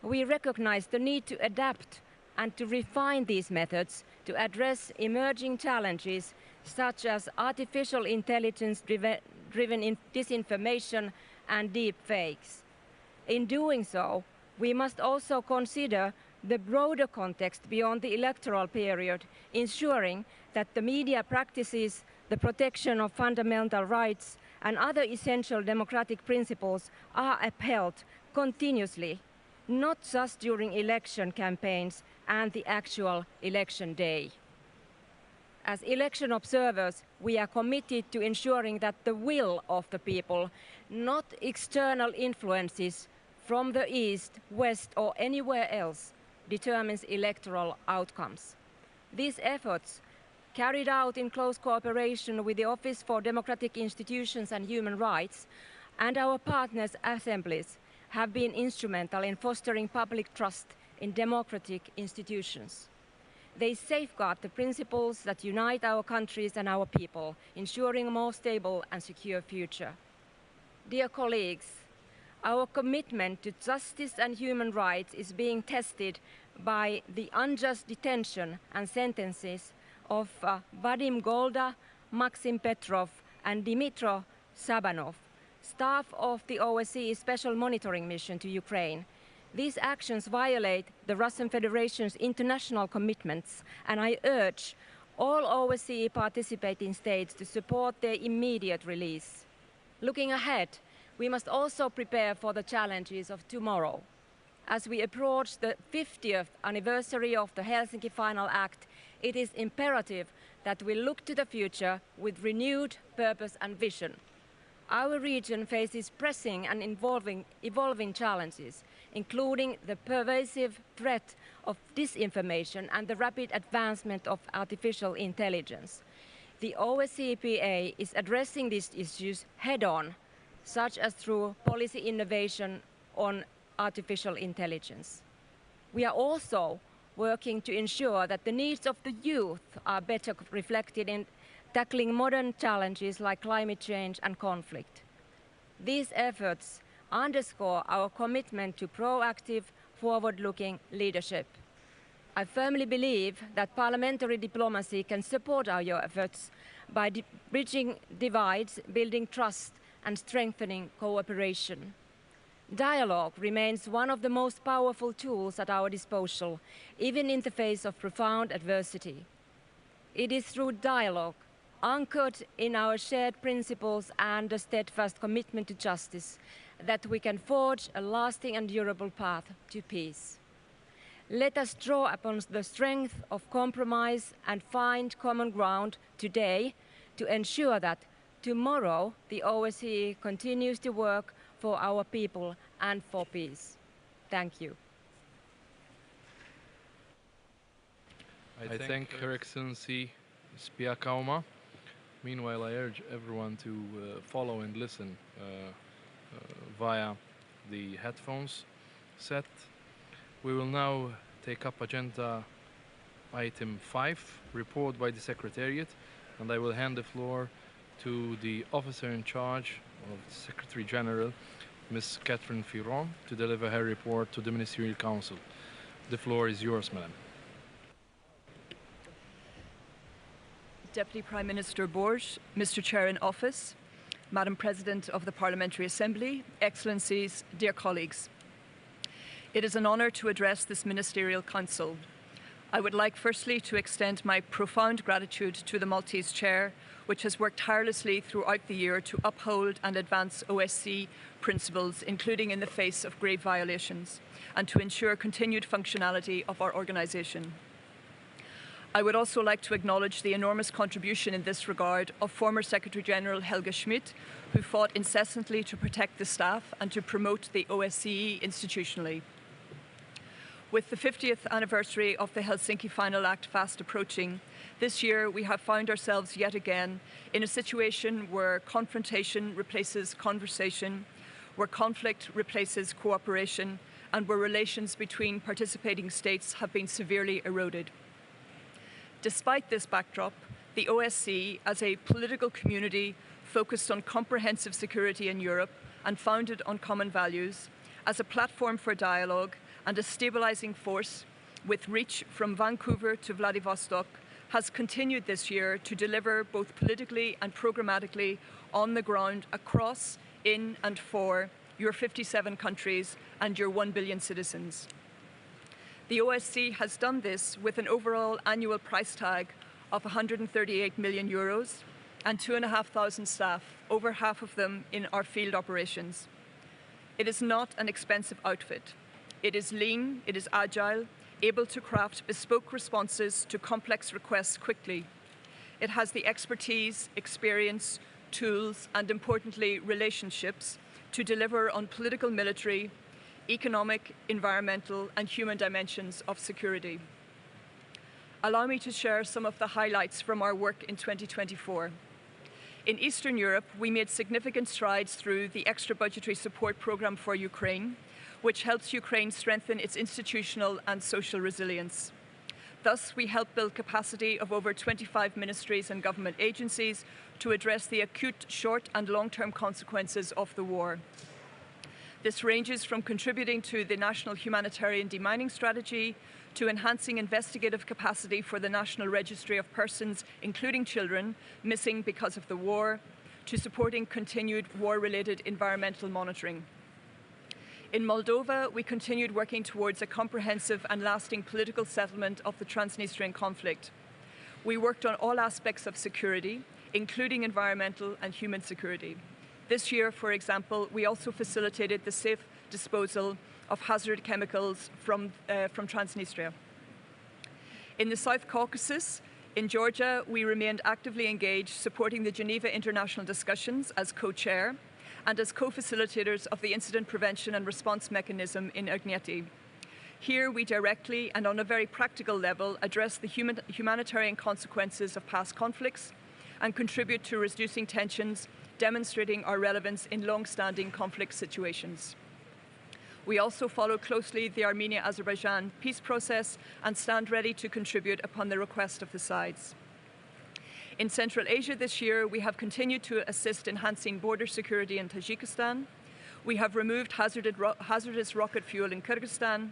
we recognize the need to adapt and to refine these methods to address emerging challenges such as artificial intelligence-driven disinformation and deep fakes. In doing so, we must also consider the broader context beyond the electoral period, ensuring that the media practices the protection of fundamental rights and other essential democratic principles are upheld continuously, not just during election campaigns and the actual election day. As election observers, we are committed to ensuring that the will of the people, not external influences from the east, west, or anywhere else, determines electoral outcomes. These efforts, carried out in close cooperation with the Office for Democratic Institutions and Human Rights and our partners' assemblies, have been instrumental in fostering public trust in democratic institutions. They safeguard the principles that unite our countries and our people, ensuring a more stable and secure future. Dear colleagues, our commitment to justice and human rights is being tested by the unjust detention and sentences of Vadim Golda, Maxim Petrov, and Dmitro Sabanov, staff of the OSCE Special Monitoring Mission to Ukraine. These actions violate the Russian Federation's international commitments, and I urge all OSCE participating states to support their immediate release. Looking ahead, we must also prepare for the challenges of tomorrow. As we approach the 50th anniversary of the Helsinki Final Act, it is imperative that we look to the future with renewed purpose and vision. Our region faces pressing and evolving challenges, including the pervasive threat of disinformation and the rapid advancement of artificial intelligence. The OSCE is addressing these issues head-on, such as through policy innovation on artificial intelligence. We are also working to ensure that the needs of the youth are better reflected in tackling modern challenges like climate change and conflict. These efforts underscore our commitment to proactive, forward-looking leadership. I firmly believe that parliamentary diplomacy can support our efforts by bridging divides, building trust, and strengthening cooperation. Dialogue remains one of the most powerful tools at our disposal, even in the face of profound adversity. It is through dialogue, anchored in our shared principles and a steadfast commitment to justice, that we can forge a lasting and durable path to peace. Let us draw upon the strength of compromise and find common ground today to ensure that tomorrow the OSCE continues to work for our people and for peace. Thank you. I thank Her Excellency Spiakauma. Meanwhile, I urge everyone to follow and listen via the headphones set. We will now take up agenda item 5, report by the Secretariat, and I will hand the floor to the officer in charge of the Secretary General, Ms. Catherine Firon, to deliver her report to the Ministerial Council. The floor is yours, madam. Deputy Prime Minister Borg, Mr. Chair in Office, Madam President of the Parliamentary Assembly, Excellencies, dear colleagues. It is an honour to address this Ministerial Council. I would like firstly to extend my profound gratitude to the Maltese Chair, which has worked tirelessly throughout the year to uphold and advance OSCE principles, including in the face of grave violations, and to ensure continued functionality of our organisation. I would also like to acknowledge the enormous contribution in this regard of former Secretary-General Helga Schmidt, who fought incessantly to protect the staff and to promote the OSCE institutionally. With the 50th anniversary of the Helsinki Final Act fast approaching, this year we have found ourselves yet again in a situation where confrontation replaces conversation, where conflict replaces cooperation, and where relations between participating states have been severely eroded. Despite this backdrop, the OSCE, as a political community focused on comprehensive security in Europe and founded on common values, as a platform for dialogue and a stabilising force with reach from Vancouver to Vladivostok, has continued this year to deliver both politically and programmatically on the ground across, in and for your 57 countries and your 1 billion citizens. The OSCE has done this with an overall annual price tag of €138 million and 2,500 staff, over half of them in our field operations. It is not an expensive outfit. It is lean, it is agile, able to craft bespoke responses to complex requests quickly. It has the expertise, experience, tools, and importantly, relationships to deliver on political, military, economic, environmental, and human dimensions of security. Allow me to share some of the highlights from our work in 2024. In Eastern Europe, we made significant strides through the extra budgetary support programme for Ukraine, which helps Ukraine strengthen its institutional and social resilience. Thus, we helped build capacity of over 25 ministries and government agencies to address the acute short and long-term consequences of the war. This ranges from contributing to the National Humanitarian Demining Strategy to enhancing investigative capacity for the National Registry of Persons, including children, missing because of the war, to supporting continued war-related environmental monitoring. In Moldova, we continued working towards a comprehensive and lasting political settlement of the Transnistrian conflict. We worked on all aspects of security, including environmental and human security. This year, for example, we also facilitated the safe disposal of hazardous chemicals from Transnistria. In the South Caucasus, in Georgia, we remained actively engaged, supporting the Geneva International Discussions as co-chair and as co-facilitators of the Incident Prevention and Response Mechanism in Igneti. Here, we directly and on a very practical level address the humanitarian consequences of past conflicts and contribute to reducing tensions, demonstrating our relevance in long-standing conflict situations. We also follow closely the Armenia-Azerbaijan peace process and stand ready to contribute upon the request of the sides. In Central Asia this year, we have continued to assist enhancing border security in Tajikistan. We have removed hazardous rocket fuel in Kyrgyzstan.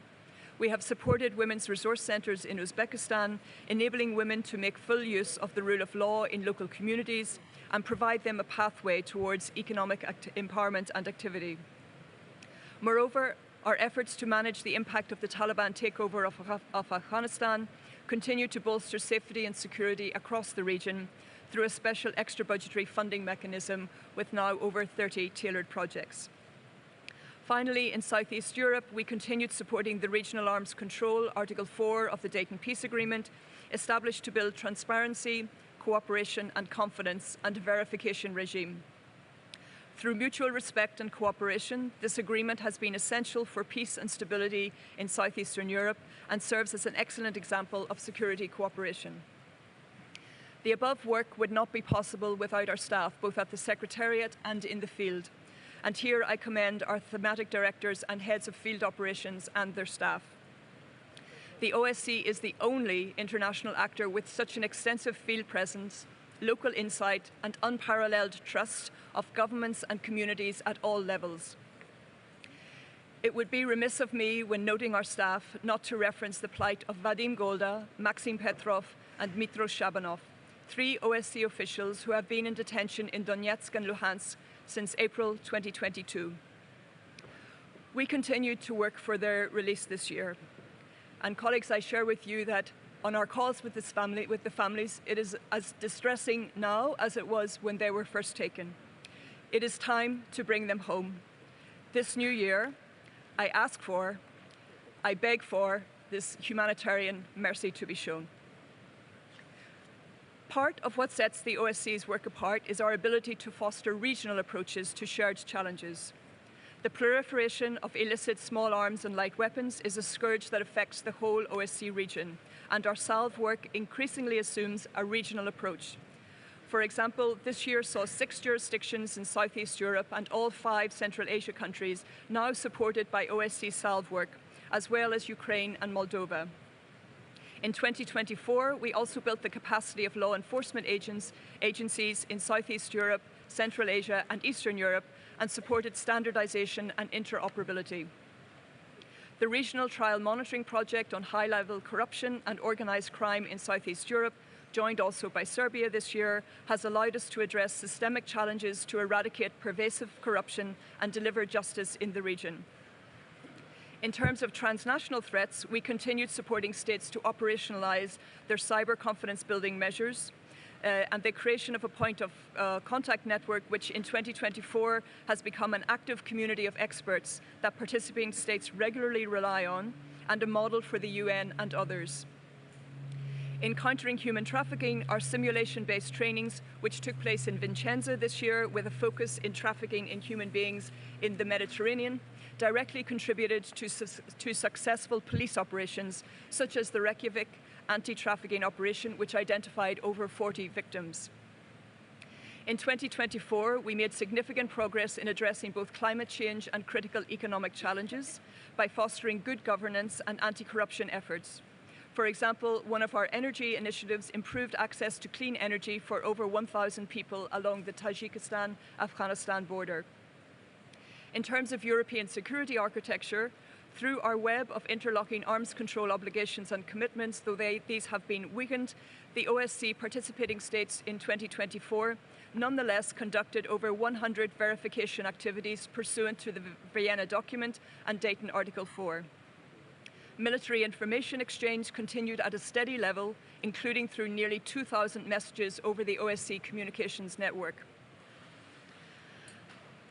We have supported women's resource centres in Uzbekistan, enabling women to make full use of the rule of law in local communities and provide them a pathway towards economic empowerment and activity. Moreover, our efforts to manage the impact of the Taliban takeover of Afghanistan continue to bolster safety and security across the region through a special extra budgetary funding mechanism with now over 30 tailored projects. Finally, in Southeast Europe, we continued supporting the Regional Arms Control, Article 4 of the Dayton Peace Agreement, established to build transparency, cooperation and confidence, and a verification regime. Through mutual respect and cooperation, this agreement has been essential for peace and stability in Southeastern Europe and serves as an excellent example of security cooperation. The above work would not be possible without our staff, both at the Secretariat and in the field. And here I commend our thematic directors and heads of field operations and their staff. The OSCE is the only international actor with such an extensive field presence, local insight and unparalleled trust of governments and communities at all levels. It would be remiss of me when noting our staff not to reference the plight of Vadim Golda, Maxim Petrov and Mitro Shabanov, 3 OSCE officials who have been in detention in Donetsk and Luhansk since April 2022. We continued to work for their release this year. And colleagues, I share with you that on our calls with the families, it is as distressing now as it was when they were first taken. It is time to bring them home. This new year, I ask for, I beg for this humanitarian mercy to be shown. Part of what sets the OSCE's work apart is our ability to foster regional approaches to shared challenges. The proliferation of illicit small arms and light weapons is a scourge that affects the whole OSCE region, and our SALV work increasingly assumes a regional approach. For example, this year saw 6 jurisdictions in Southeast Europe and all 5 Central Asia countries now supported by OSCE SALV work, as well as Ukraine and Moldova. In 2024, we also built the capacity of law enforcement agencies in Southeast Europe, Central Asia and Eastern Europe, and supported standardization and interoperability. The Regional Trial Monitoring Project on high-level corruption and organised crime in Southeast Europe, joined also by Serbia this year, has allowed us to address systemic challenges to eradicate pervasive corruption and deliver justice in the region. In terms of transnational threats, we continued supporting states to operationalise their cyber confidence building measures and the creation of a point of contact network, which in 2024 has become an active community of experts that participating states regularly rely on and a model for the UN and others. In countering human trafficking, our simulation-based trainings, which took place in Vicenza this year with a focus in trafficking in human beings in the Mediterranean, directly contributed to successful police operations, such as the Reykjavik anti-trafficking operation, which identified over 40 victims. In 2024, we made significant progress in addressing both climate change and critical economic challenges by fostering good governance and anti-corruption efforts. For example, one of our energy initiatives improved access to clean energy for over 1,000 people along the Tajikistan-Afghanistan border. In terms of European security architecture, through our web of interlocking arms control obligations and commitments, though these have been weakened, the OSCE participating states in 2024 nonetheless conducted over 100 verification activities pursuant to the Vienna document and Dayton Article 4. Military information exchange continued at a steady level, including through nearly 2,000 messages over the OSCE communications network.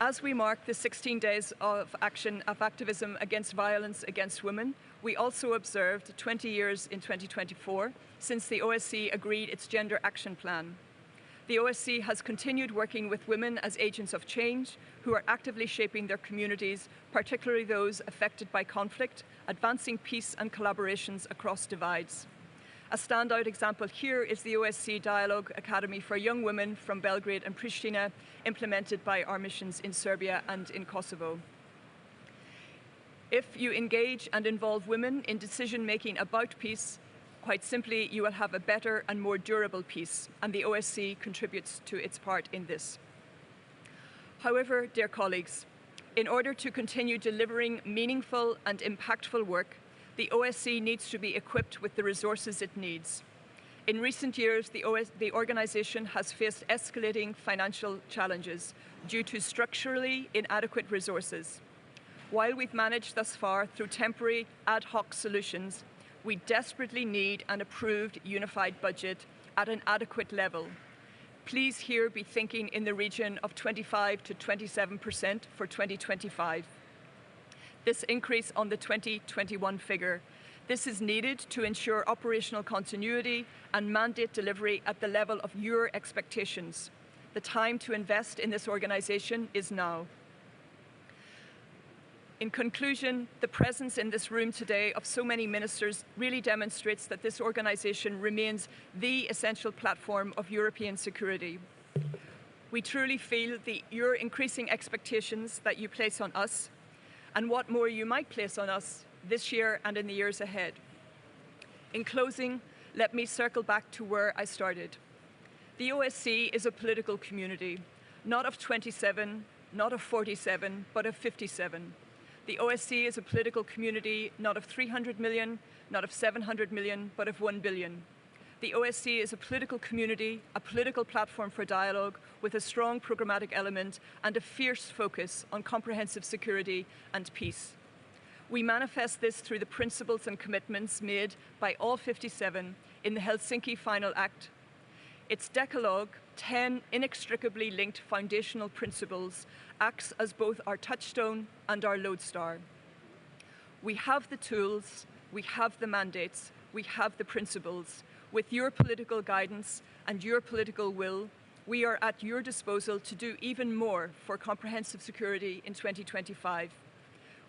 As we mark the 16 days of activism against violence against women, we also observed 20 years in 2024 since the OSCE agreed its Gender Action Plan. The OSCE has continued working with women as agents of change who are actively shaping their communities, particularly those affected by conflict, advancing peace and collaborations across divides. A standout example here is the OSCE Dialogue Academy for Young Women from Belgrade and Pristina, implemented by our missions in Serbia and in Kosovo. If you engage and involve women in decision-making about peace, quite simply, you will have a better and more durable peace, and the OSCE contributes to its part in this. However, dear colleagues, in order to continue delivering meaningful and impactful work, the OSCE needs to be equipped with the resources it needs. In recent years, the organisation has faced escalating financial challenges due to structurally inadequate resources. While we've managed thus far through temporary ad hoc solutions, we desperately need an approved unified budget at an adequate level. Please here be thinking in the region of 25 to 27% for 2025. this increase on the 2021 figure. This is needed to ensure operational continuity and mandate delivery at the level of your expectations. The time to invest in this organisation is now. In conclusion, the presence in this room today of so many ministers really demonstrates that this organisation remains the essential platform of European security. We truly feel your increasing expectations that you place on us and what more you might place on us this year and in the years ahead. In closing, let me circle back to where I started. The OSCE is a political community, not of 27, not of 47, but of 57. The OSCE is a political community not of 300 million, not of 700 million, but of 1 billion. The OSCE is a political community, a political platform for dialogue with a strong programmatic element and a fierce focus on comprehensive security and peace. We manifest this through the principles and commitments made by all 57 in the Helsinki Final Act. Its decalogue, 10 inextricably linked foundational principles, acts as both our touchstone and our lodestar. We have the tools, we have the mandates, we have the principles. With your political guidance and your political will, we are at your disposal to do even more for comprehensive security in 2025.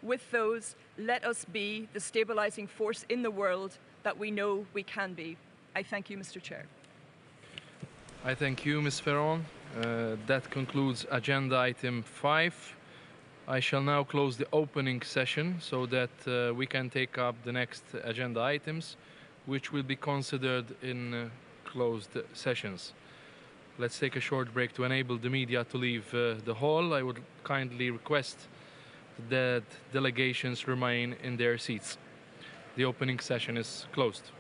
With those, let us be the stabilising force in the world that we know we can be. I thank you, Mr. Chair. I thank you, Ms. Ferron. That concludes agenda item 5. I shall now close the opening session so that we can take up the next agenda items, which will be considered in closed sessions. Let's take a short break to enable the media to leave the hall. I would kindly request that delegations remain in their seats. The opening session is closed.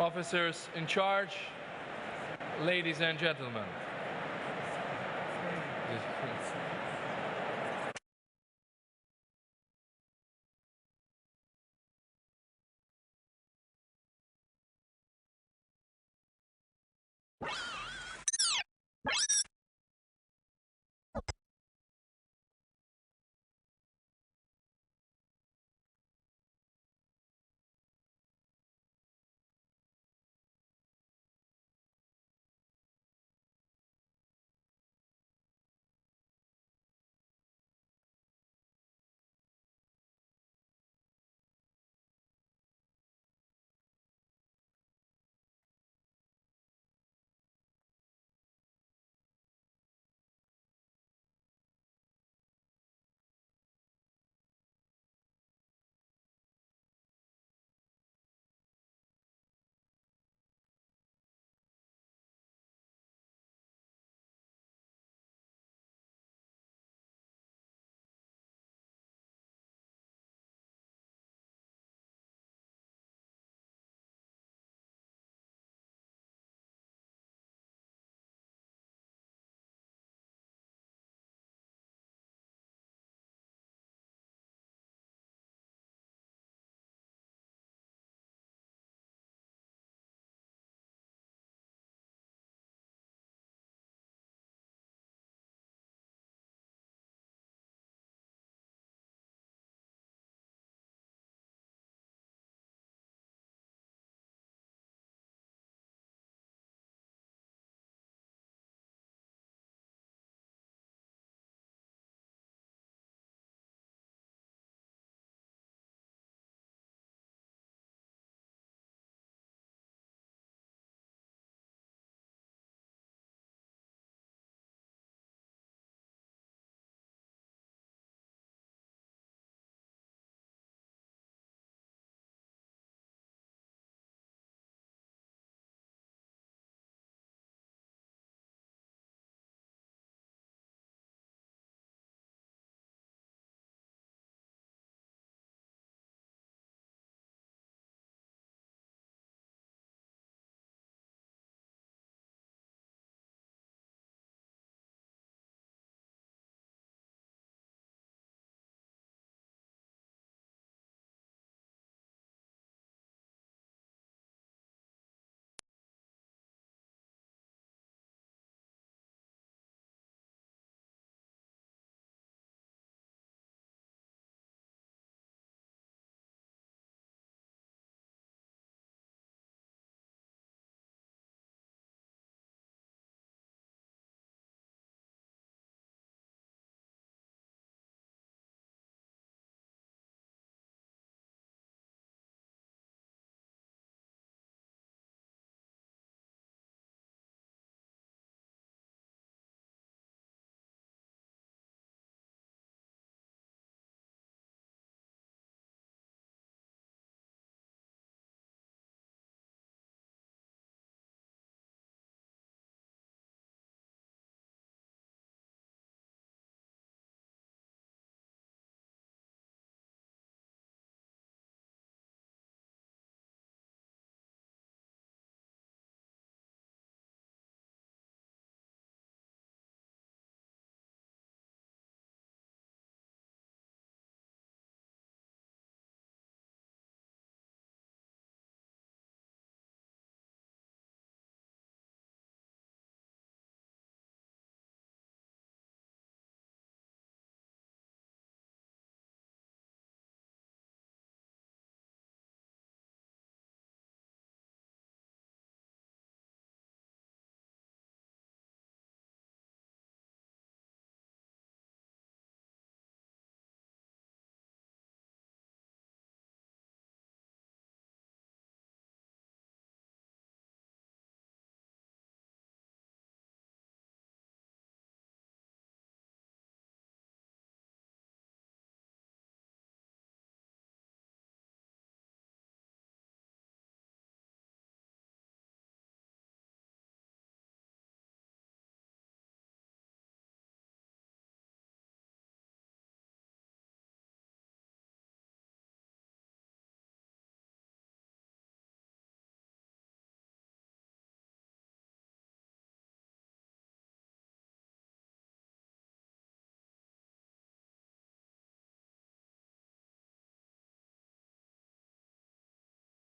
officers in charge, ladies and gentlemen. You